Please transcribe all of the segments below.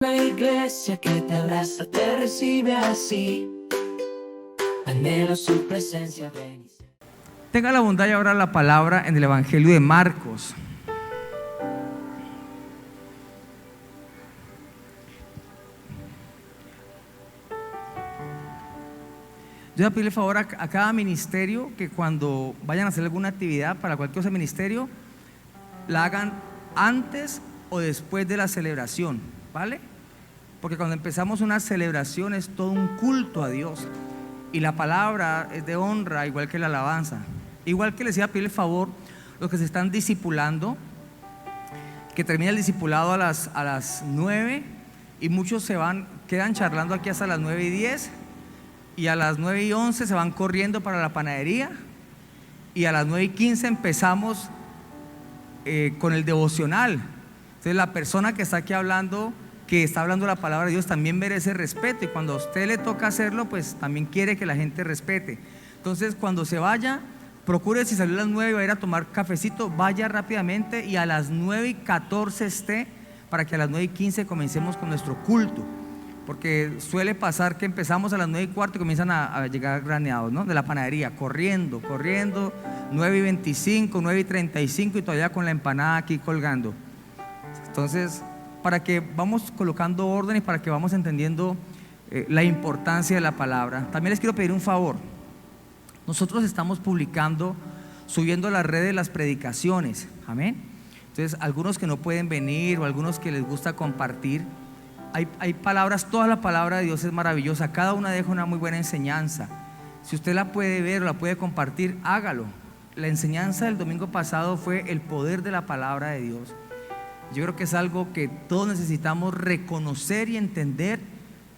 Una iglesia que te abraza, te recibe así. Anhelo su presencia, ven. Tenga la bondad de abrir la palabra en el Evangelio de Marcos. Yo voy a pedirle favor a cada ministerio que cuando vayan a hacer alguna actividad para cualquier cosa ministerio, la hagan antes o después de la celebración, ¿vale? Porque cuando empezamos una celebración es todo un culto a Dios y la palabra es de honra, igual que la alabanza. Igual que les iba a pedir el favor, los que se están discipulando, que termina el discipulado a las 9 y muchos quedan charlando aquí hasta las 9:10 y a las 9:11 se van corriendo para la panadería y a las 9:15 empezamos con el devocional. Entonces la persona que está aquí hablando, que está hablando la palabra de Dios, también merece respeto, y cuando a usted le toca hacerlo, pues también quiere que la gente respete. Entonces cuando se vaya, procure, si salió a las 9 va a ir a tomar cafecito, vaya rápidamente y a las 9:14 esté, para que a las 9:15 comencemos con nuestro culto, porque suele pasar que empezamos a las 9:15 y comienzan a llegar graneados, ¿no? De la panadería, corriendo, 9:25, 9:35 y todavía con la empanada aquí colgando. Entonces, para que vamos colocando orden y para que vamos entendiendo la importancia de la palabra. También les quiero pedir un favor. Nosotros estamos publicando, subiendo a las redes las predicaciones, amén. Entonces, algunos que no pueden venir o algunos que les gusta compartir, hay palabras, toda la palabra de Dios es maravillosa, cada una deja una muy buena enseñanza. Si usted la puede ver o la puede compartir, hágalo. La enseñanza del domingo pasado fue el poder de la palabra de Dios. Yo creo que es algo que todos necesitamos reconocer y entender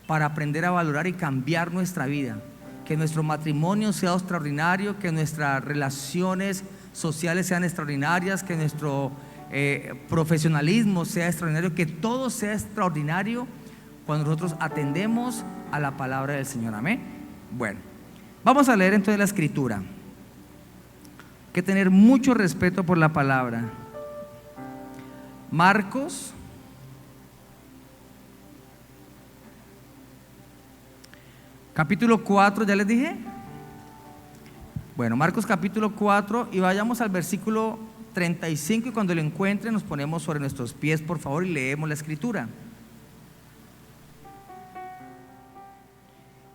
para aprender a valorar y cambiar nuestra vida. Que nuestro matrimonio sea extraordinario, que nuestras relaciones sociales sean extraordinarias, que nuestro profesionalismo sea extraordinario, que todo sea extraordinario cuando nosotros atendemos a la palabra del Señor, amén. Bueno, vamos a leer entonces la escritura. Hay que tener mucho respeto por la palabra. Marcos capítulo 4, ya les dije. Bueno, Marcos capítulo 4 y vayamos al versículo 35 y cuando lo encuentren nos ponemos sobre nuestros pies, por favor, y leemos la escritura.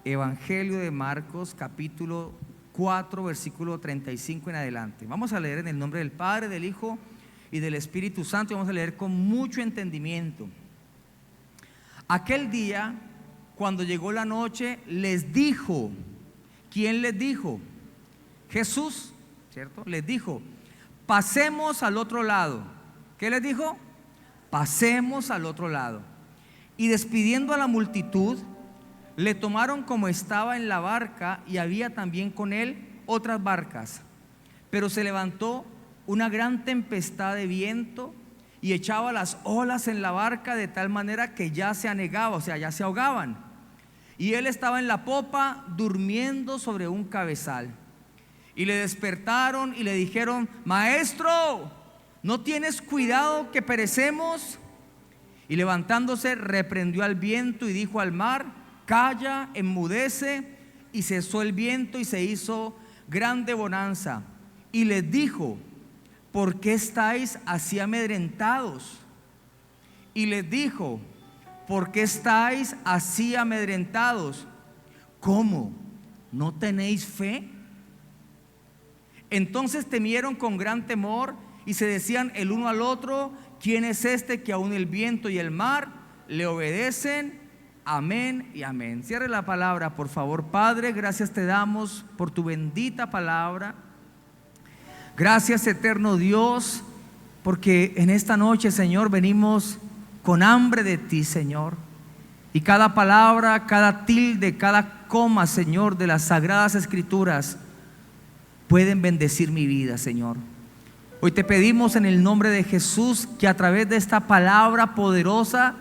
Evangelio de Marcos capítulo 4 versículo 35 en adelante. Vamos a leer en el nombre del Padre, del Hijo y del Espíritu Santo, y vamos a leer con mucho entendimiento. Aquel día, cuando llegó la noche, les dijo. ¿Quién les dijo? Jesús, ¿cierto? Les dijo: pasemos al otro lado. ¿Qué les dijo? Pasemos al otro lado. Y despidiendo a la multitud, le tomaron como estaba en la barca, y había también con él otras barcas. Pero se levantó una gran tempestad de viento y echaba las olas en la barca de tal manera que ya se anegaba, o sea, ya se ahogaban. Y él estaba en la popa durmiendo sobre un cabezal. Y le despertaron y le dijeron: Maestro, ¿no tienes cuidado que perecemos? Y levantándose reprendió al viento y dijo al mar: Calla, enmudece. Y cesó el viento y se hizo grande bonanza. Y les dijo: ¿por qué estáis así amedrentados? Y les dijo: ¿por qué estáis así amedrentados? ¿Cómo? ¿No tenéis fe? Entonces temieron con gran temor y se decían el uno al otro: ¿quién es este que aún el viento y el mar le obedecen? Amén y amén. Cierre la palabra, por favor. Padre, gracias te damos por tu bendita palabra. Gracias, eterno Dios, porque en esta noche, Señor, venimos con hambre de ti, Señor. Y cada palabra, cada tilde, cada coma, Señor, de las sagradas escrituras pueden bendecir mi vida, Señor. Hoy te pedimos en el nombre de Jesús que a través de esta palabra poderosa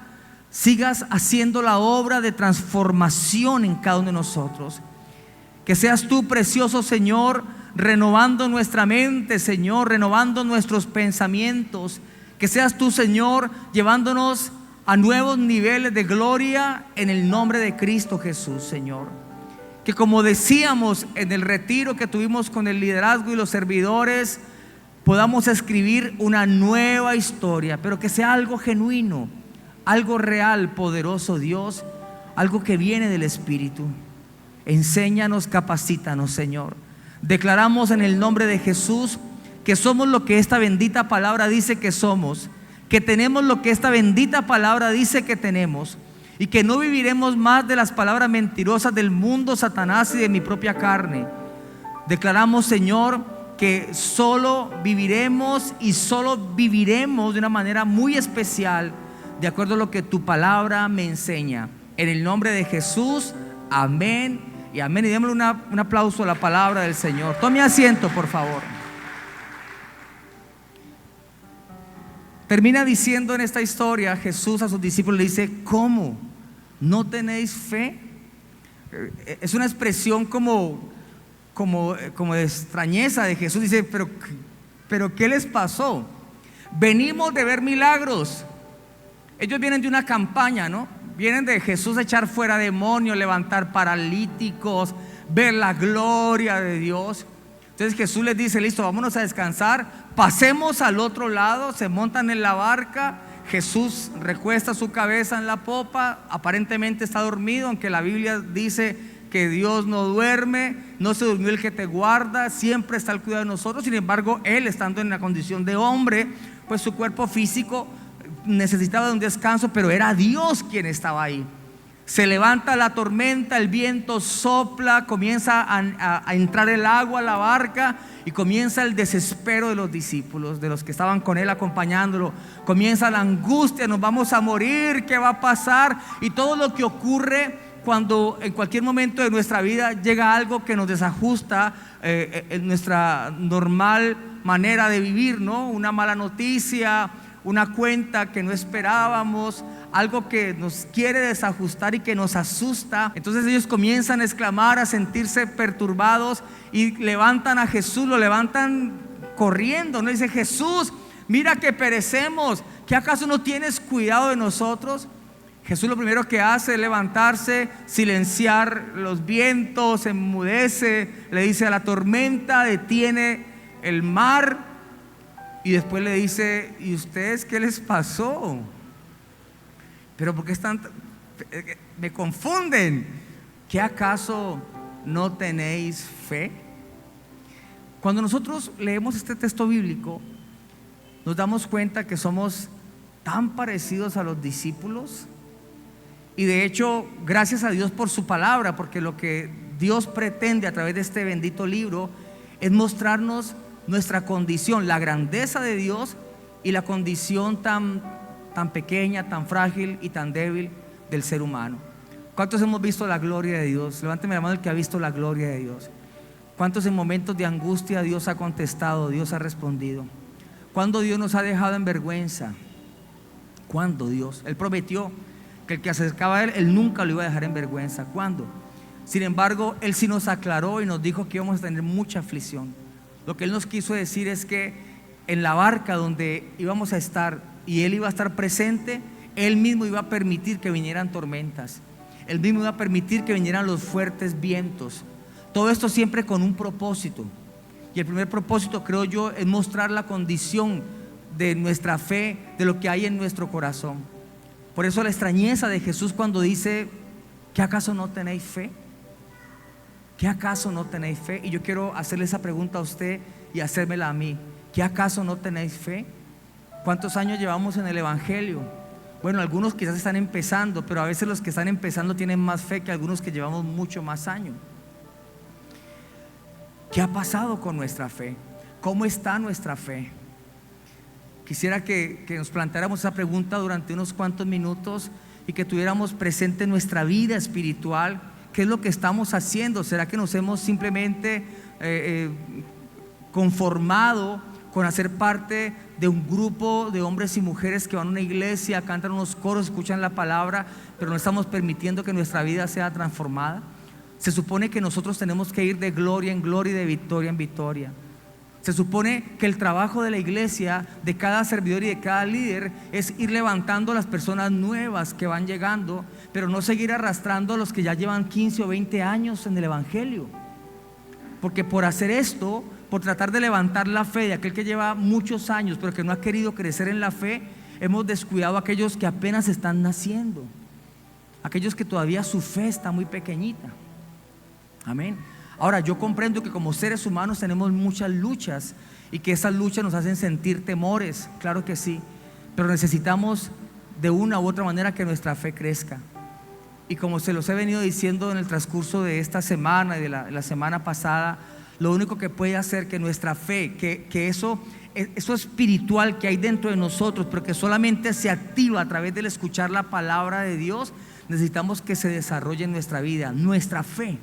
sigas haciendo la obra de transformación en cada uno de nosotros. Que seas tú, precioso Señor, renovando nuestra mente, Señor, renovando nuestros pensamientos. Que seas tú, Señor, llevándonos a nuevos niveles de gloria en el nombre de Cristo Jesús, Señor. Que como decíamos en el retiro que tuvimos con el liderazgo y los servidores, podamos escribir una nueva historia, pero que sea algo genuino, algo real, poderoso, Dios, algo que viene del Espíritu. Enséñanos, capacítanos, Señor. Declaramos en el nombre de Jesús que somos lo que esta bendita palabra dice que somos, que tenemos lo que esta bendita palabra dice que tenemos, y que no viviremos más de las palabras mentirosas del mundo, Satanás, y de mi propia carne. Declaramos, Señor, que solo viviremos y solo viviremos de una manera muy especial, de acuerdo a lo que tu palabra me enseña. En el nombre de Jesús, amén y amén. Y démosle un aplauso a la palabra del Señor. Tome asiento, por favor. Termina diciendo en esta historia, Jesús a sus discípulos le dice: ¿cómo? ¿No tenéis fe? Es una expresión como de extrañeza de Jesús. Dice: pero ¿qué les pasó? Venimos de ver milagros. Ellos vienen de una campaña, ¿no? Vienen de Jesús echar fuera demonios, levantar paralíticos, ver la gloria de Dios. Entonces Jesús les dice: listo, vámonos a descansar, pasemos al otro lado. Se montan en la barca. Jesús recuesta su cabeza en la popa, aparentemente está dormido, aunque la Biblia dice que Dios no duerme, no se durmió el que te guarda, siempre está al cuidado de nosotros. Sin embargo, Él, estando en la condición de hombre, pues su cuerpo físico necesitaba de un descanso, pero era Dios quien estaba ahí. Se levanta la tormenta, el viento sopla, comienza a entrar el agua a la barca, y comienza el desespero de los discípulos, de los que estaban con Él acompañándolo. Comienza la angustia: nos vamos a morir, ¿qué va a pasar? Y todo lo que ocurre cuando en cualquier momento de nuestra vida llega algo que nos desajusta en nuestra normal manera de vivir, ¿no? Una mala noticia, una cuenta que no esperábamos, algo que nos quiere desajustar y que nos asusta. Entonces ellos comienzan a exclamar, a sentirse perturbados, y levantan a Jesús, lo levantan corriendo, ¿no? Dice: Jesús, mira que perecemos, ¿que acaso no tienes cuidado de nosotros? Jesús lo primero que hace es levantarse, silenciar los vientos, enmudece, le dice a la tormenta: detiene el mar. Y después le dice: ¿y ustedes qué les pasó? Pero ¿por qué están? Me confunden. ¿Qué acaso no tenéis fe? Cuando nosotros leemos este texto bíblico, nos damos cuenta que somos tan parecidos a los discípulos. Y de hecho, gracias a Dios por su palabra, porque lo que Dios pretende a través de este bendito libro es mostrarnos nuestra condición, la grandeza de Dios y la condición tan pequeña, tan frágil y tan débil del ser humano. ¿Cuántos hemos visto la gloria de Dios? Levánteme la mano el que ha visto la gloria de Dios. ¿Cuántos en momentos de angustia Dios ha contestado, Dios ha respondido? ¿Cuándo Dios nos ha dejado en vergüenza? ¿Cuándo Dios? Él prometió que el que se acercaba a Él nunca lo iba a dejar en vergüenza. ¿Cuándo? Sin embargo, Él sí nos aclaró y nos dijo que íbamos a tener mucha aflicción. Lo que Él nos quiso decir es que en la barca donde íbamos a estar y Él iba a estar presente, Él mismo iba a permitir que vinieran tormentas, Él mismo iba a permitir que vinieran los fuertes vientos. Todo esto siempre con un propósito. Y el primer propósito, creo yo, es mostrar la condición de nuestra fe, de lo que hay en nuestro corazón. Por eso la extrañeza de Jesús cuando dice: ¿qué acaso no tenéis fe? ¿Qué acaso no tenéis fe? Y yo quiero hacerle esa pregunta a usted y hacérmela a mí. ¿Qué acaso no tenéis fe? ¿Cuántos años llevamos en el Evangelio? Bueno, algunos quizás están empezando, pero a veces los que están empezando tienen más fe que algunos que llevamos mucho más años. ¿Qué ha pasado con nuestra fe? ¿Cómo está nuestra fe? Quisiera que nos planteáramos esa pregunta durante unos cuantos minutos y que tuviéramos presente nuestra vida espiritual. ¿Qué es lo que estamos haciendo? ¿Será que nos hemos simplemente conformado con hacer parte de un grupo de hombres y mujeres que van a una iglesia, cantan unos coros, escuchan la palabra, pero no estamos permitiendo que nuestra vida sea transformada? Se supone que nosotros tenemos que ir de gloria en gloria y de victoria en victoria. Se supone que el trabajo de la iglesia, de cada servidor y de cada líder, es ir levantando a las personas nuevas que van llegando, pero no seguir arrastrando a los que ya llevan 15 o 20 años en el evangelio. Porque por hacer esto, por tratar de levantar la fe de aquel que lleva muchos años pero que no ha querido crecer en la fe, hemos descuidado a aquellos que apenas están naciendo, aquellos que todavía su fe está muy pequeñita. Amén. Ahora, yo comprendo que como seres humanos tenemos muchas luchas y que esas luchas nos hacen sentir temores, claro que sí, pero necesitamos de una u otra manera que nuestra fe crezca. Y como se los he venido diciendo en el transcurso de esta semana y de la semana pasada, lo único que puede hacer que nuestra fe, que eso espiritual que hay dentro de nosotros, pero que solamente se activa a través del escuchar la palabra de Dios, necesitamos que se desarrolle en nuestra vida, nuestra fe.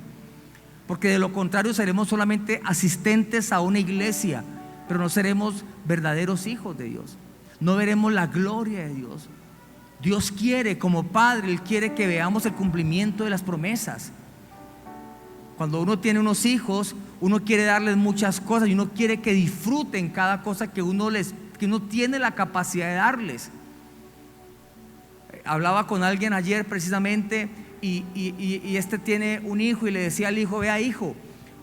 Porque de lo contrario seremos solamente asistentes a una iglesia, pero no seremos verdaderos hijos de Dios. No veremos la gloria de Dios. Dios quiere, como Padre, Él quiere que veamos el cumplimiento de las promesas. Cuando uno tiene unos hijos, uno quiere darles muchas cosas y uno quiere que disfruten cada cosa que uno tiene la capacidad de darles. Hablaba con alguien ayer precisamente y este tiene un hijo y le decía al hijo: vea, hijo,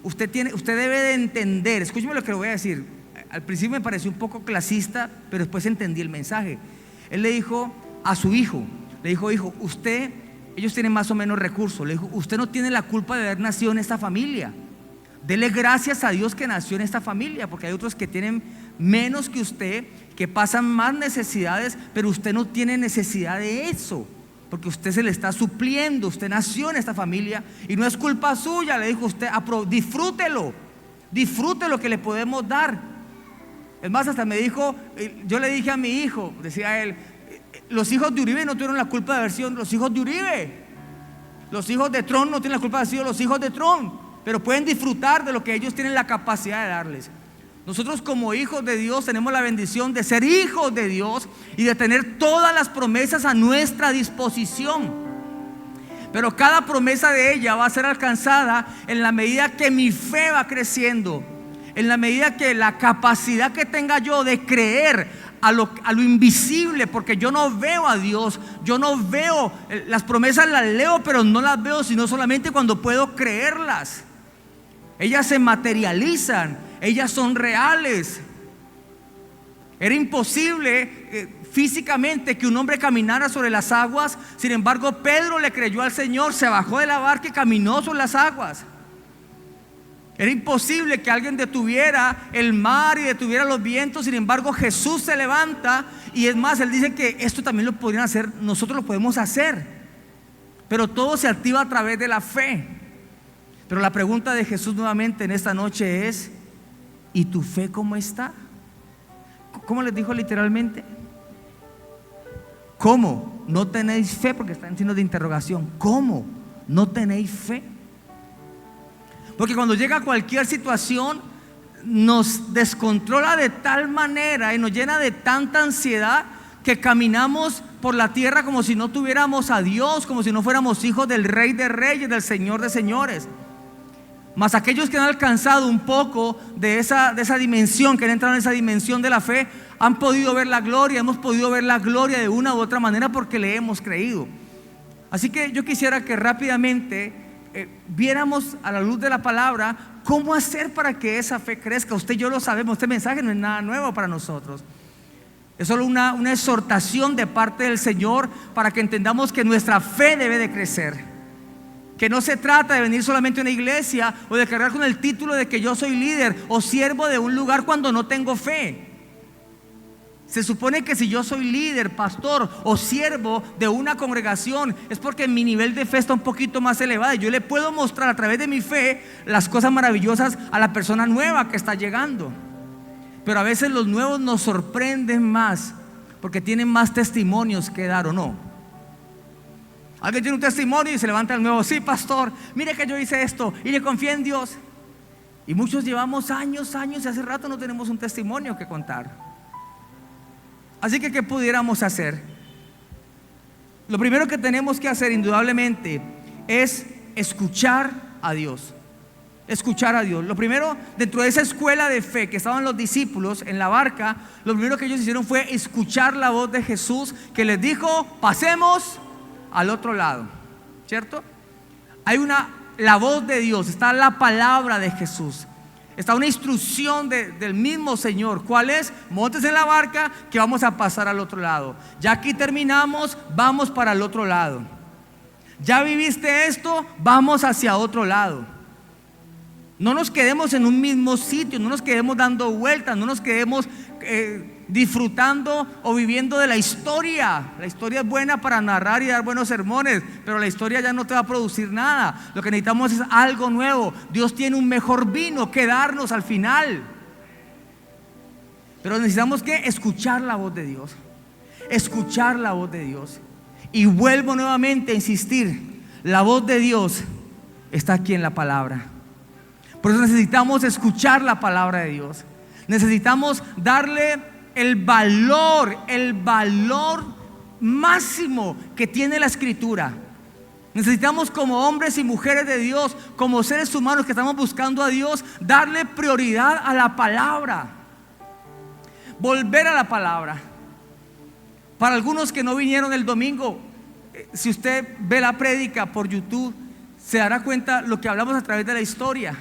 usted debe de entender, escúcheme lo que le voy a decir. Al principio me pareció un poco clasista, pero después entendí el mensaje. Él le dijo a su hijo, le dijo: hijo, ellos tienen más o menos recursos. Le dijo: usted no tiene la culpa de haber nacido en esta familia. Dele gracias a Dios que nació en esta familia, porque hay otros que tienen menos que usted, que pasan más necesidades, pero usted no tiene necesidad de eso, porque usted se le está supliendo. Usted nació en esta familia y no es culpa suya. Le dijo usted: disfrute lo que le podemos dar. Es más, hasta me dijo, yo le dije a mi hijo, decía él: los hijos de Uribe no tuvieron la culpa de haber sido los hijos de Uribe. Los hijos de Trump no tienen la culpa de haber sido los hijos de Trump, pero pueden disfrutar de lo que ellos tienen la capacidad de darles. Nosotros como hijos de Dios tenemos la bendición de ser hijos de Dios y de tener todas las promesas a nuestra disposición. Pero cada promesa de ella va a ser alcanzada en la medida que mi fe va creciendo, en la medida que la capacidad que tenga yo de creer a lo invisible, porque yo no veo a Dios, yo no veo las promesas, las leo, pero no las veo sino solamente cuando puedo creerlas. Ellas se materializan, ellas son reales. Era imposible físicamente que un hombre caminara sobre las aguas. Sin embargo, Pedro le creyó al Señor, se bajó de la barca y caminó sobre las aguas. Era imposible que alguien detuviera el mar y detuviera los vientos. Sin embargo, Jesús se levanta, y es más, Él dice que esto también lo podrían hacer, nosotros lo podemos hacer. Pero todo se activa a través de la fe. Pero la pregunta de Jesús nuevamente en esta noche es: ¿y tu fe cómo está? ¿Cómo les dijo literalmente? ¿Cómo? ¿No tenéis fe? Porque está en signo de interrogación. ¿Cómo? ¿No tenéis fe? Porque cuando llega cualquier situación nos descontrola de tal manera y nos llena de tanta ansiedad que caminamos por la tierra como si no tuviéramos a Dios, como si no fuéramos hijos del Rey de Reyes, del Señor de Señores. Mas aquellos que han alcanzado un poco de esa dimensión, que han entrado en esa dimensión de la fe, han podido ver la gloria. Hemos podido ver la gloria de una u otra manera porque le hemos creído. Así que yo quisiera que rápidamente viéramos a la luz de la palabra cómo hacer para que esa fe crezca. Usted y yo lo sabemos, este mensaje no es nada nuevo para nosotros. Es solo una exhortación de parte del Señor para que entendamos que nuestra fe debe de crecer. Que no se trata de venir solamente a una iglesia o de cargar con el título de que yo soy líder o siervo de un lugar cuando no tengo fe. Se supone que si yo soy líder, pastor o siervo de una congregación, es porque mi nivel de fe está un poquito más elevado y yo le puedo mostrar a través de mi fe las cosas maravillosas a la persona nueva que está llegando. Pero a veces los nuevos nos sorprenden más porque tienen más testimonios que dar, ¿o no? Alguien tiene un testimonio y se levanta el nuevo: sí, pastor, mire que yo hice esto y le confié en Dios. Y muchos llevamos años y hace rato no tenemos un testimonio que contar. Así que, ¿qué pudiéramos hacer? Lo primero que tenemos que hacer indudablemente es escuchar a Dios. escuchar a Dios. Lo primero, dentro de esa escuela de fe que estaban los discípulos en la barca, lo primero que ellos hicieron fue escuchar la voz de Jesús, que les dijo: pasemos al otro lado, ¿cierto? Hay la voz de Dios, está la palabra de Jesús, está una instrucción del mismo Señor. ¿Cuál es? Montes en la barca, que vamos a pasar al otro lado. Ya aquí terminamos, vamos para el otro lado. Ya viviste esto, vamos hacia otro lado. No nos quedemos en un mismo sitio, no nos quedemos dando vueltas, no nos quedemos disfrutando o viviendo de la historia. La historia es buena para narrar y dar buenos sermones, pero la historia ya no te va a producir nada. Lo que necesitamos es algo nuevo. Dios tiene un mejor vino que darnos al final. Pero necesitamos que escuchar la voz de Dios. Escuchar la voz de Dios. Y vuelvo nuevamente a insistir, la voz de Dios está aquí en la palabra. Por eso necesitamos escuchar la palabra de Dios. Necesitamos darle el valor máximo que tiene la Escritura. Necesitamos, como hombres y mujeres de Dios, como seres humanos que estamos buscando a Dios, darle prioridad a la palabra. Volver a la palabra. Para algunos que no vinieron el domingo, si usted ve la prédica por YouTube, se dará cuenta lo que hablamos a través de la historia.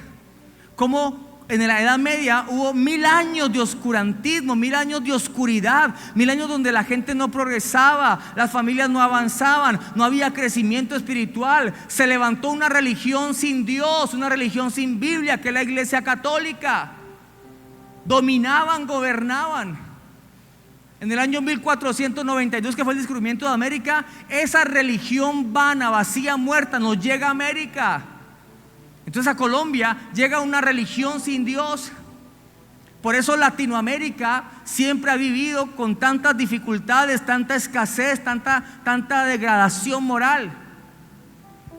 Cómo en la Edad Media hubo 1000 años de oscurantismo, 1000 años de oscuridad, 1000 años donde la gente no progresaba, las familias no avanzaban, no había crecimiento espiritual. Se levantó una religión sin Dios, una religión sin Biblia, que es la Iglesia Católica. Dominaban, gobernaban. En el año 1492, que fue el descubrimiento de América, esa religión vana, vacía, muerta, nos llega a América. Entonces a Colombia llega una religión sin Dios. Por eso Latinoamérica siempre ha vivido con tantas dificultades, tanta escasez, tanta degradación moral.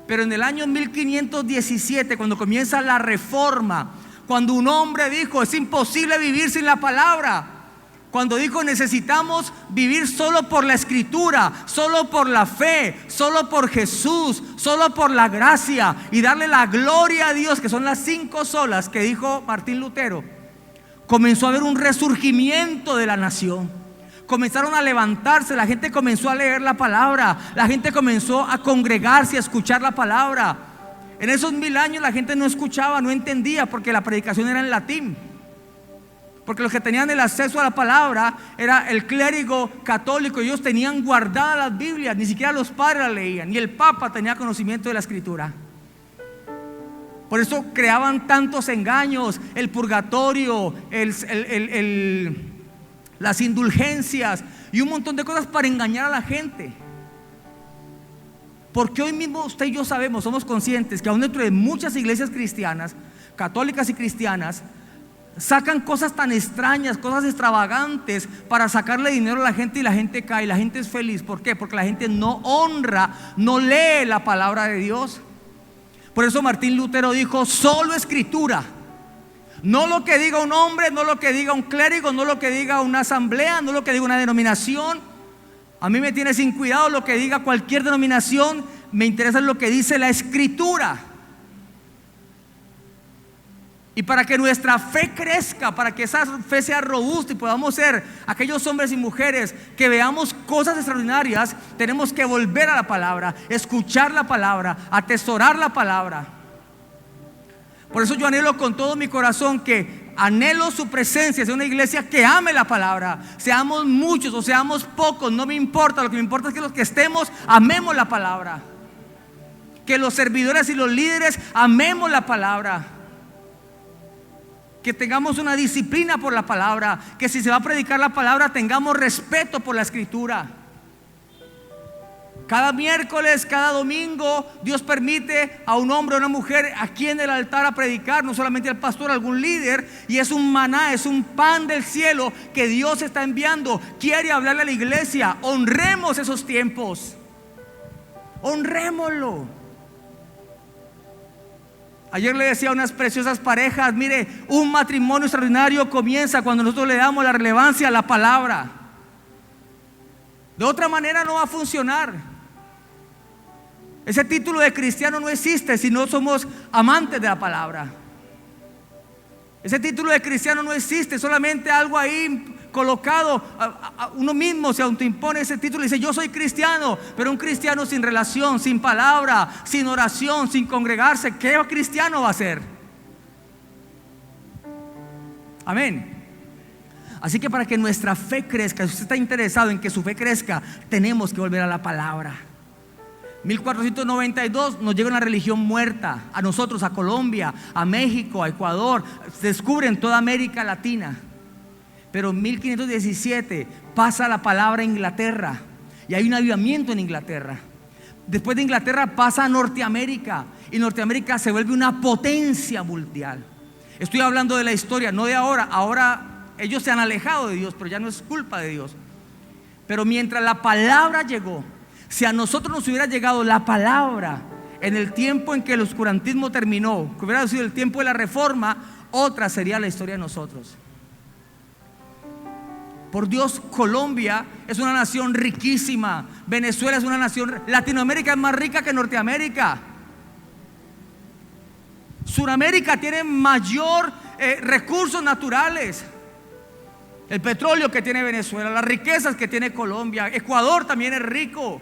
Pero en el año 1517, cuando comienza la reforma, cuando un hombre dijo: es imposible vivir sin la palabra, cuando dijo: necesitamos vivir solo por la Escritura, solo por la fe, solo por Jesús, solo por la gracia, y darle la gloria a Dios, que son las 5 solas que dijo Martín Lutero, comenzó a haber un resurgimiento de la nación. Comenzaron a levantarse, la gente comenzó a leer la palabra, la gente comenzó a congregarse, a escuchar la palabra. En esos 1000 años la gente no escuchaba, no entendía, porque la predicación era en latín. Porque los que tenían el acceso a la palabra era el clérigo católico. Ellos tenían guardadas las Biblias, ni siquiera los padres las leían, ni el Papa tenía conocimiento de la Escritura. Por eso creaban tantos engaños, el purgatorio, las indulgencias y un montón de cosas para engañar a la gente. Porque hoy mismo usted y yo sabemos, somos conscientes que aún dentro de muchas iglesias cristianas, católicas y cristianas, sacan cosas tan extrañas, cosas extravagantes para sacarle dinero a la gente, y la gente cae, y la gente es feliz. ¿Por qué? Porque la gente no honra, no lee la palabra de Dios. Por eso Martín Lutero dijo: solo Escritura. No lo que diga un hombre, no lo que diga un clérigo, no lo que diga una asamblea, no lo que diga una denominación. A mí me tiene sin cuidado lo que diga cualquier denominación. Me interesa lo que dice la Escritura. Y para que nuestra fe crezca, para que esa fe sea robusta y podamos ser aquellos hombres y mujeres que veamos cosas extraordinarias, tenemos que volver a la palabra, escuchar la palabra, atesorar la palabra. Por eso yo anhelo con todo mi corazón que anhelo su presencia, sea una iglesia que ame la palabra. Seamos muchos o seamos pocos, no me importa. Lo que me importa es que los que estemos amemos la palabra, que los servidores y los líderes amemos la palabra, que tengamos una disciplina por la palabra, que si se va a predicar la palabra tengamos respeto por la Escritura. Cada miércoles, cada domingo, Dios permite a un hombre o una mujer aquí en el altar a predicar, no solamente al pastor, algún líder, y es un maná, es un pan del cielo que Dios está enviando. Quiere hablarle a la iglesia. Honremos esos tiempos, honrémoslo. Ayer le decía a unas preciosas parejas: mire, un matrimonio extraordinario comienza cuando nosotros le damos la relevancia a la palabra. De otra manera no va a funcionar. Ese título de cristiano no existe si no somos amantes de la palabra. Ese título de cristiano no existe, solamente algo ahí colocado. Uno mismo se autoimpone ese título y dice: yo soy cristiano. Pero un cristiano sin relación, sin palabra, sin oración, sin congregarse, ¿qué cristiano va a ser? Amén. Así que para que nuestra fe crezca, si usted está interesado en que su fe crezca, tenemos que volver a la palabra. 1492 nos llega una religión muerta a nosotros, a Colombia, a México, a Ecuador, se descubre en toda América Latina. Pero en 1517 pasa la palabra a Inglaterra y hay un avivamiento en Inglaterra. Después de Inglaterra pasa a Norteamérica y Norteamérica se vuelve una potencia mundial. Estoy hablando de la historia, no de ahora. Ahora ellos se han alejado de Dios, pero ya no es culpa de Dios. Pero mientras la palabra llegó, si a nosotros nos hubiera llegado la palabra en el tiempo en que el oscurantismo terminó, que hubiera sido el tiempo de la reforma, otra sería la historia de nosotros. Por Dios, Colombia es una nación riquísima. Venezuela es una nación, Latinoamérica es más rica que Norteamérica. Suramérica tiene mayor recursos naturales. El petróleo que tiene Venezuela, las riquezas que tiene Colombia, Ecuador también es rico.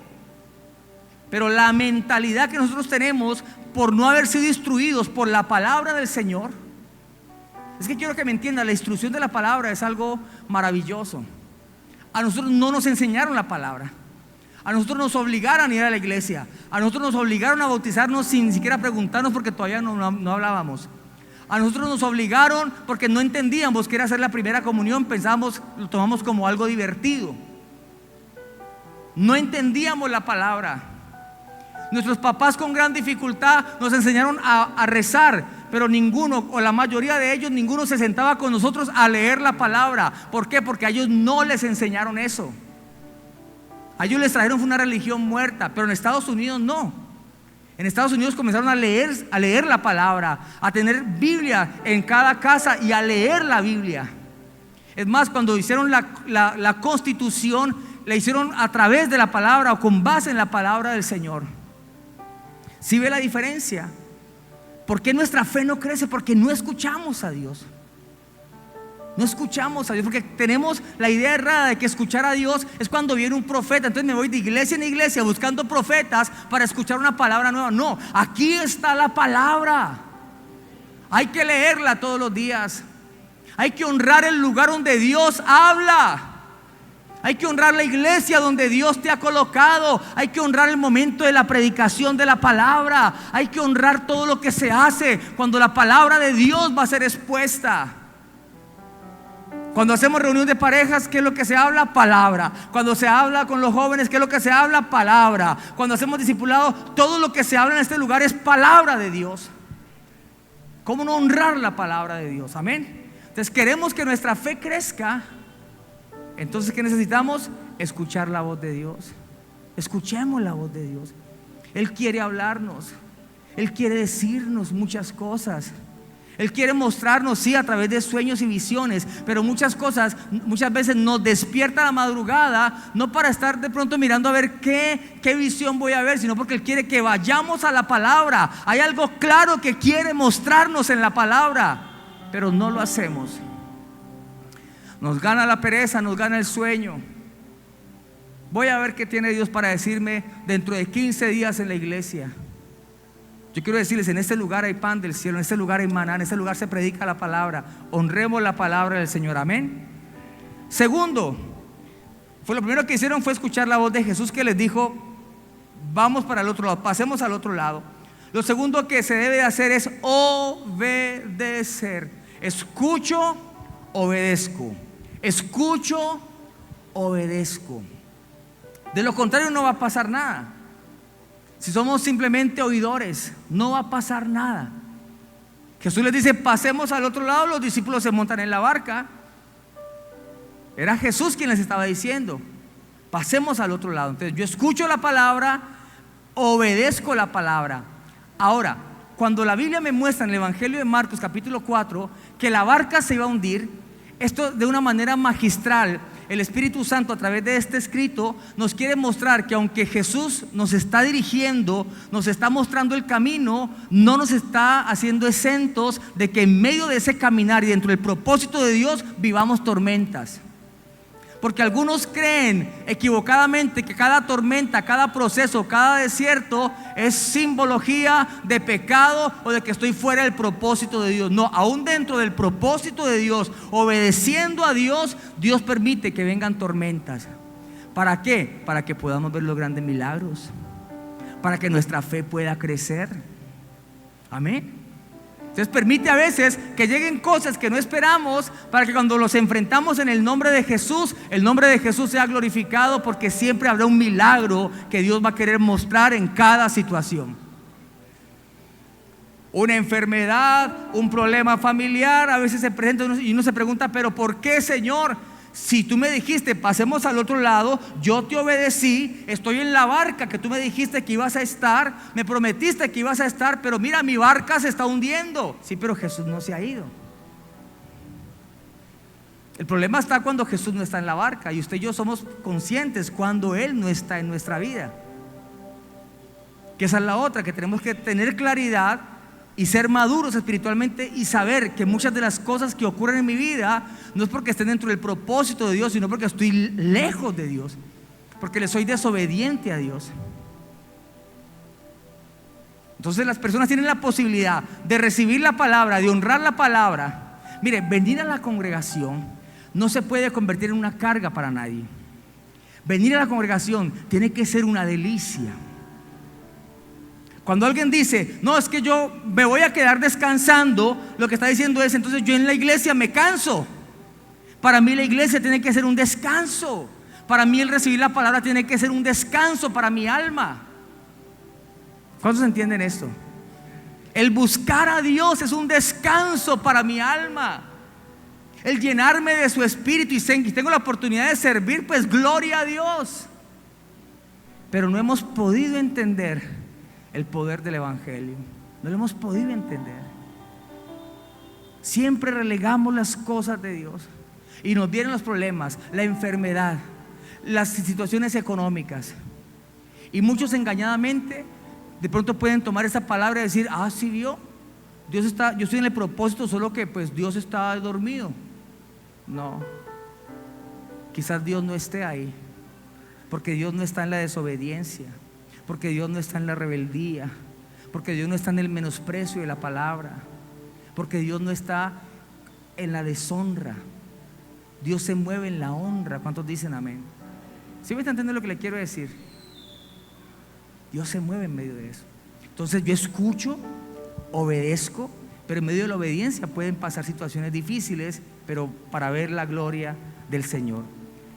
Pero la mentalidad que nosotros tenemos por no haber sido instruidos por la palabra del Señor, es que quiero que me entiendan, la instrucción de la palabra es algo maravilloso. A nosotros no nos enseñaron la palabra. A nosotros nos obligaron a ir a la iglesia. A nosotros nos obligaron a bautizarnos sin siquiera preguntarnos, porque todavía no hablábamos. A nosotros nos obligaron porque no entendíamos que era hacer la primera comunión. Pensábamos, lo tomamos como algo divertido. No entendíamos la palabra. Nuestros papás con gran dificultad nos enseñaron a rezar, pero ninguno, o la mayoría de ellos, ninguno se sentaba con nosotros a leer la palabra. ¿Por qué? Porque a ellos no les enseñaron eso. A ellos les trajeron una religión muerta, pero en Estados Unidos no. En Estados Unidos comenzaron a leer la palabra, a tener Biblia en cada casa y a leer la Biblia. Es más, cuando hicieron la Constitución, la hicieron a través de la palabra o con base en la palabra del Señor. ¿Sí ve la diferencia? ¿Por qué nuestra fe no crece? Porque no escuchamos a Dios. No escuchamos a Dios, porque tenemos la idea errada de que escuchar a Dios es cuando viene un profeta. Entonces me voy de iglesia en iglesia buscando profetas para escuchar una palabra nueva. No, aquí está la palabra. Hay que leerla todos los días. Hay que honrar el lugar donde Dios habla. Hay que honrar la iglesia donde Dios te ha colocado. Hay que honrar el momento de la predicación de la palabra. Hay que honrar todo lo que se hace cuando la palabra de Dios va a ser expuesta. Cuando hacemos reunión de parejas, ¿qué es lo que se habla? Palabra. Cuando se habla con los jóvenes, ¿qué es lo que se habla? Palabra. Cuando hacemos discipulado, todo lo que se habla en este lugar es palabra de Dios. ¿Cómo no honrar la palabra de Dios? Amén. Entonces queremos que nuestra fe crezca. Entonces, ¿qué necesitamos? Escuchar la voz de Dios. Escuchemos la voz de Dios. Él quiere hablarnos. Él quiere decirnos muchas cosas. Él quiere mostrarnos, sí, a través de sueños y visiones. Pero muchas veces nos despierta a la madrugada, no para estar de pronto mirando a ver qué visión voy a ver, sino porque Él quiere que vayamos a la palabra. Hay algo claro que quiere mostrarnos en la palabra, pero no lo hacemos. Nos gana la pereza, nos gana el sueño. Voy a ver qué tiene Dios para decirme dentro de 15 días en la iglesia. Yo quiero decirles, en este lugar hay pan del cielo, en este lugar hay maná, en este lugar se predica la palabra. Honremos la palabra del Señor, amén. Segundo, lo primero que hicieron fue escuchar la voz de Jesús, que les dijo: vamos para el otro lado, pasemos al otro lado. Lo segundo que se debe de hacer es obedecer. Escucho, obedezco. Escucho, obedezco. De lo contrario no va a pasar nada. Si somos simplemente oidores, no va a pasar nada. Jesús les dice: pasemos al otro lado. Los discípulos se montan en la barca. Era Jesús quien les estaba diciendo: pasemos al otro lado. Entonces yo escucho la palabra, obedezco la palabra. Ahora, cuando la Biblia me muestra en el Evangelio de Marcos capítulo 4 que la barca se iba a hundir, esto de una manera magistral el Espíritu Santo a través de este escrito nos quiere mostrar que aunque Jesús nos está dirigiendo, nos está mostrando el camino, no nos está haciendo exentos de que en medio de ese caminar y dentro del propósito de Dios vivamos tormentas. Porque algunos creen equivocadamente que cada tormenta, cada proceso, cada desierto es simbología de pecado o de que estoy fuera del propósito de Dios. No, aún dentro del propósito de Dios, obedeciendo a Dios, Dios permite que vengan tormentas. ¿Para qué? Para que podamos ver los grandes milagros, para que nuestra fe pueda crecer. Amén. Entonces permite a veces que lleguen cosas que no esperamos, para que cuando los enfrentamos en el nombre de Jesús, el nombre de Jesús sea glorificado, porque siempre habrá un milagro que Dios va a querer mostrar en cada situación. Una enfermedad, un problema familiar, a veces se presenta y uno se pregunta, pero ¿por qué, Señor? Si tú me dijiste pasemos al otro lado, yo te obedecí, estoy en la barca que tú me dijiste que ibas a estar, me prometiste que ibas a estar, pero mira, mi barca se está hundiendo. Sí, pero Jesús no se ha ido. El problema está cuando Jesús no está en la barca, y usted y yo somos conscientes cuando Él no está en nuestra vida. Que esa es la otra, que tenemos que tener claridad y ser maduros espiritualmente y saber que muchas de las cosas que ocurren en mi vida no es porque estén dentro del propósito de Dios, sino porque estoy lejos de Dios, porque le soy desobediente a Dios. Entonces las personas tienen la posibilidad de recibir la palabra, de honrar la palabra. Mire, venir a la congregación no se puede convertir en una carga para nadie. Venir a la congregación tiene que ser una delicia. Cuando alguien dice, no, es que yo me voy a quedar descansando, lo que está diciendo es, entonces yo en la iglesia me canso. Para mí la iglesia tiene que ser un descanso. Para mí el recibir la palabra tiene que ser un descanso para mi alma. ¿Cuántos entienden esto? El buscar a Dios es un descanso para mi alma. El llenarme de su espíritu y tengo la oportunidad de servir, pues gloria a Dios. Pero no hemos podido entender el poder del evangelio. No lo hemos podido entender. Siempre relegamos las cosas de Dios y nos vienen los problemas, la enfermedad, las situaciones económicas, y muchos engañadamente de pronto pueden tomar esa palabra y decir, ah, sí, vio, Dios está, yo estoy en el propósito, solo que pues Dios está dormido. No, quizás Dios no esté ahí, porque Dios no está en la desobediencia, porque Dios no está en la rebeldía, porque Dios no está en el menosprecio de la palabra, porque Dios no está en la deshonra. Dios se mueve en la honra. ¿Cuántos dicen amén? ¿Sí me están entendiendo lo que le quiero decir? Dios se mueve en medio de eso. Entonces yo escucho, obedezco, pero en medio de la obediencia pueden pasar situaciones difíciles, pero para ver la gloria del Señor.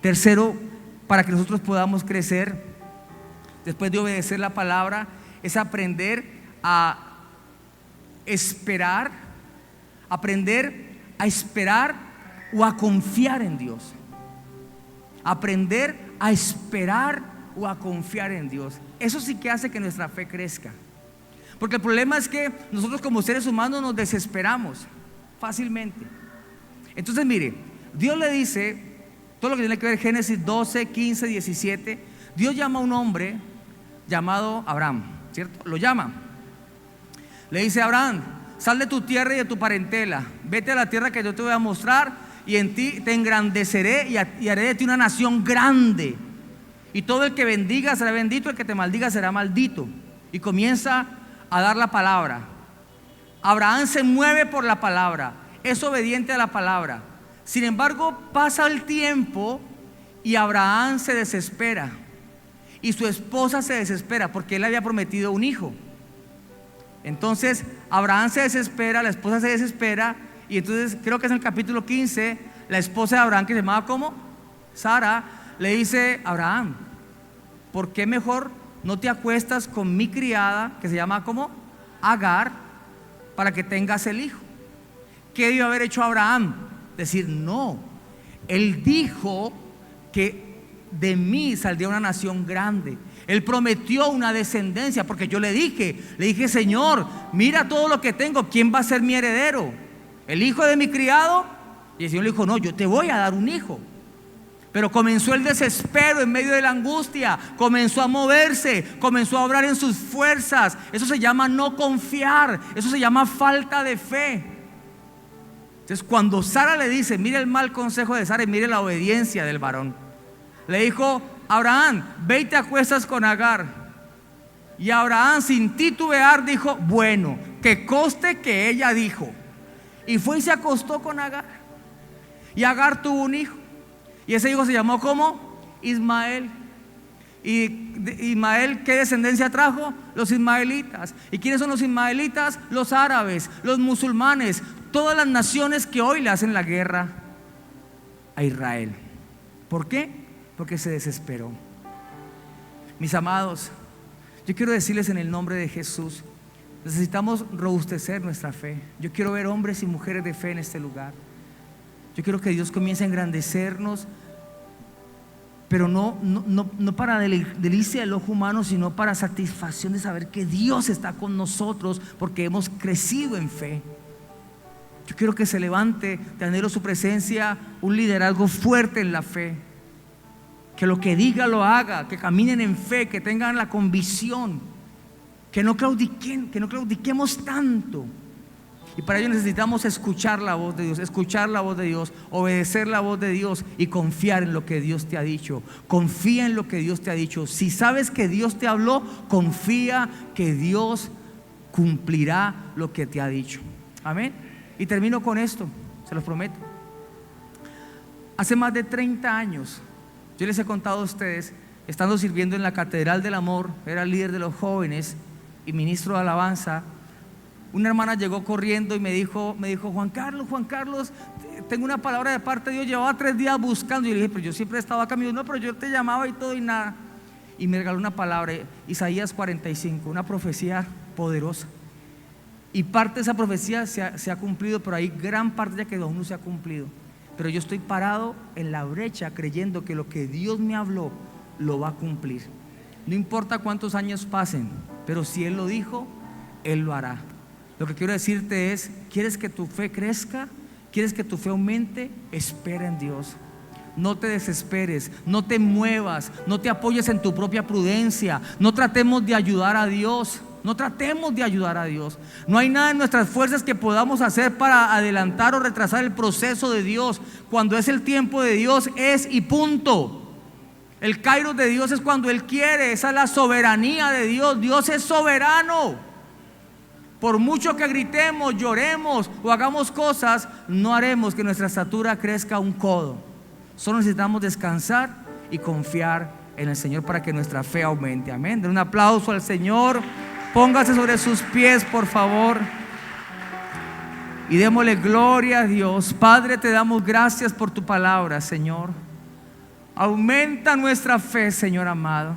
Tercero, para que nosotros podamos crecer después de obedecer la palabra, es aprender a esperar, o a confiar en Dios. Aprender a esperar o a confiar en Dios. Eso sí que hace que nuestra fe crezca. Porque el problema es que nosotros como seres humanos nos desesperamos fácilmente. Entonces mire, Dios le dice, todo lo que tiene que ver Génesis 12, 15, 17, Dios llama a un hombre llamado Abraham, ¿cierto? Lo llama. Le dice a Abraham, sal de tu tierra y de tu parentela, vete a la tierra que yo te voy a mostrar, y en ti te engrandeceré y haré de ti una nación grande. Y todo el que bendiga será bendito, el que te maldiga será maldito. Y comienza a dar la palabra. Abraham se mueve por la palabra, es obediente a la palabra. Sin embargo, pasa el tiempo y Abraham se desespera. Y su esposa se desespera porque él había prometido un hijo. Entonces Abraham se desespera, la esposa se desespera. Y entonces creo que es en el capítulo 15, la esposa de Abraham, que se llamaba ¿cómo? Sara, le dice: Abraham, ¿por qué mejor no te acuestas con mi criada, que se llama ¿cómo? Agar, para que tengas el hijo? ¿Qué debió haber hecho Abraham? Decir: no, él dijo que de mí saldría una nación grande. Él prometió una descendencia, porque yo le dije, Señor, mira todo lo que tengo, ¿quién va a ser mi heredero? ¿El hijo de mi criado? Y el Señor le dijo: no, yo te voy a dar un hijo. Pero comenzó el desespero en medio de la angustia, comenzó a moverse, comenzó a obrar en sus fuerzas. Eso se llama no confiar, eso se llama falta de fe. Entonces cuando Sara le dice, mire el mal consejo de Sara y mire la obediencia del varón. Le dijo, Abraham, ve y te acuestas con Agar. Y Abraham sin titubear dijo, bueno, que conste que ella dijo. Y fue y se acostó con Agar. Y Agar tuvo un hijo. Y ese hijo se llamó ¿cómo? Ismael. Y Ismael, ¿qué descendencia trajo? Los ismaelitas. ¿Y quiénes son los ismaelitas? Los árabes, los musulmanes, todas las naciones que hoy le hacen la guerra a Israel. ¿Por qué? Porque se desesperó. Mis amados, yo quiero decirles en el nombre de Jesús, necesitamos robustecer nuestra fe. Yo quiero ver hombres y mujeres de fe en este lugar. Yo quiero que Dios comience a engrandecernos, pero no para delicia del ojo humano, sino para satisfacción de saber que Dios está con nosotros porque hemos crecido en fe. Yo quiero que se levante de anhelo su presencia un liderazgo fuerte en la fe, que lo que diga lo haga, que caminen en fe, que tengan la convicción, que no claudiquemos tanto. Y para ello necesitamos escuchar la voz de Dios, obedecer la voz de Dios y confiar en lo que Dios te ha dicho. Confía en lo que Dios te ha dicho. Si sabes que Dios te habló, confía que Dios cumplirá lo que te ha dicho. Amén. Y termino con esto, se los prometo. Hace más de 30 años, yo les he contado a ustedes, estando sirviendo en la Catedral del Amor, era líder de los jóvenes y ministro de alabanza. Una hermana llegó corriendo y me dijo, Juan Carlos, tengo una palabra de parte de Dios. Llevaba 3 días buscando. Y le dije, pero yo siempre estaba acá. Me dijo, no, pero yo te llamaba y todo y nada. Y me regaló una palabra, Isaías 45, una profecía poderosa. Y parte de esa profecía se ha cumplido, pero hay gran parte ya que aún no se ha cumplido. Pero yo estoy parado en la brecha creyendo que lo que Dios me habló lo va a cumplir. No importa cuántos años pasen, pero si Él lo dijo, Él lo hará. Lo que quiero decirte es, ¿quieres que tu fe crezca? ¿Quieres que tu fe aumente? Espera en Dios. No te desesperes, no te muevas, no te apoyes en tu propia prudencia. No tratemos de ayudar a Dios. No hay nada en nuestras fuerzas que podamos hacer para adelantar o retrasar el proceso de Dios. Cuando es el tiempo de Dios, es y punto. El kairos de Dios es cuando Él quiere. Esa es la soberanía de Dios. Dios es soberano. Por mucho que gritemos, lloremos o hagamos cosas, no haremos que nuestra estatura crezca un codo. Solo necesitamos descansar y confiar en el Señor para que nuestra fe aumente. Amén. Den un aplauso al Señor. Póngase sobre sus pies, por favor, y démosle gloria a Dios. Padre, te damos gracias por tu palabra, Señor. Aumenta nuestra fe, Señor amado.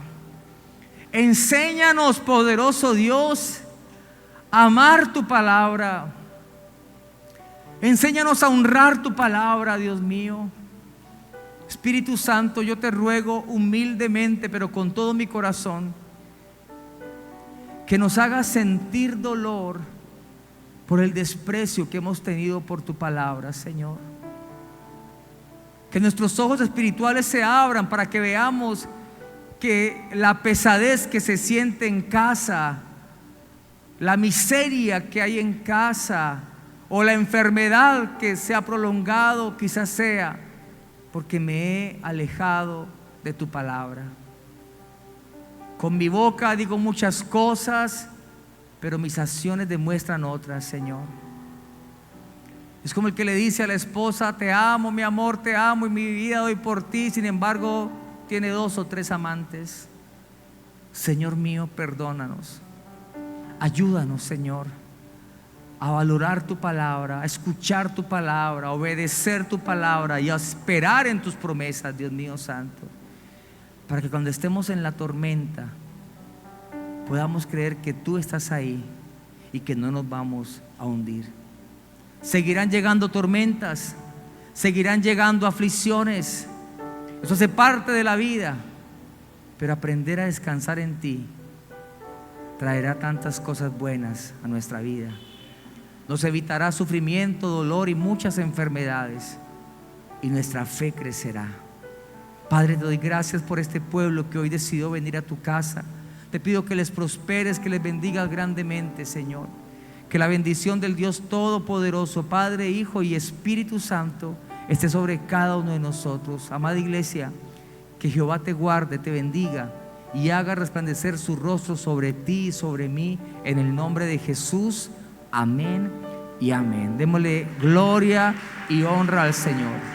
Enséñanos, poderoso Dios, a amar tu palabra. Enséñanos a honrar tu palabra, Dios mío. Espíritu Santo, yo te ruego humildemente, pero con todo mi corazón, que nos hagas sentir dolor por el desprecio que hemos tenido por tu palabra, Señor. Que nuestros ojos espirituales se abran para que veamos que la pesadez que se siente en casa, la miseria que hay en casa, o la enfermedad que se ha prolongado, quizás sea porque me he alejado de tu palabra. Con mi boca digo muchas cosas, pero mis acciones demuestran otras, Señor. Es como el que le dice a la esposa: te amo, mi amor, te amo y mi vida doy por ti. Sin embargo, tiene 2 o 3 amantes. Señor mío, perdónanos. Ayúdanos, Señor, a valorar tu palabra, a escuchar tu palabra, a obedecer tu palabra y a esperar en tus promesas, Dios mío santo, para que cuando estemos en la tormenta podamos creer que tú estás ahí y que no nos vamos a hundir. Seguirán llegando tormentas, seguirán llegando aflicciones. Eso hace parte de la vida, pero aprender a descansar en ti traerá tantas cosas buenas a nuestra vida. Nos evitará sufrimiento, dolor y muchas enfermedades, y nuestra fe crecerá. Padre, te doy gracias por este pueblo que hoy decidió venir a tu casa. Te pido que les prosperes, que les bendigas grandemente, Señor. Que la bendición del Dios Todopoderoso, Padre, Hijo y Espíritu Santo, esté sobre cada uno de nosotros. Amada iglesia, que Jehová te guarde, te bendiga y haga resplandecer su rostro sobre ti y sobre mí, en el nombre de Jesús. Amén y amén. Démosle gloria y honra al Señor.